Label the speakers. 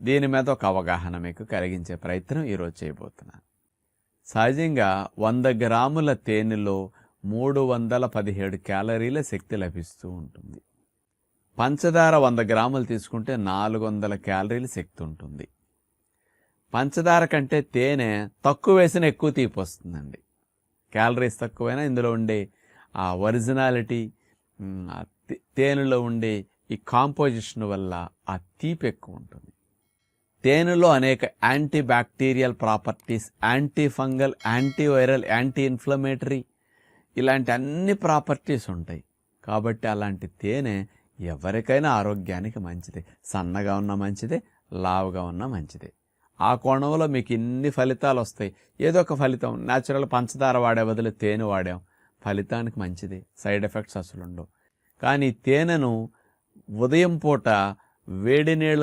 Speaker 1: దీని మీద ఒక అవగాహన మీకు కలిగించే ప్రయత్నం ఈరోజు చేయబోతున్నాను. సహజంగా 100 గ్రాముల తేనెలో 317 క్యాలరీల శక్తి లభిస్తూ ఉంటుంది. పంచదార 100 గ్రాములు తీసుకుంటే 400 క్యాలరీల శక్తి ఉంటుంది. పంచదార కంటే తేనె తక్కువ వేసిన ఎక్కువ తీపి వస్తుందండి. క్యాలరీస్ తక్కువైనా ఇందులో ఉండే ఆ ఒరిజినాలిటీ, తేనెలో ఉండే ఈ కాంపోజిషన్ వల్ల ఆ తీపి ఎక్కువ ఉంటుంది. తేనెలో అనేక anti bacterial properties, anti fungal, antiviral, anti inflammatory ఇలాంటి అన్ని ప్రాపర్టీస్ ఉంటాయి. కాబట్టి అలాంటి తేనె ఎవరికైనా ఆరోగ్యానికి మంచిదే. సన్నగా ఉన్న మంచిదే, లావుగా ఉన్న మంచిదే. ఆ కోణంలో మీకు ఇన్ని ఫలితాలు వస్తాయి. ఏదో ఒక ఫలితం, న్యాచురల్ పంచదార వాడే బదులు తేనె వాడాం, ఫలితానికి మంచిది, సైడ్ ఎఫెక్ట్స్ అసలు ఉండవు. కానీ తేనెను ఉదయం పూట వేడి నీళ్ళ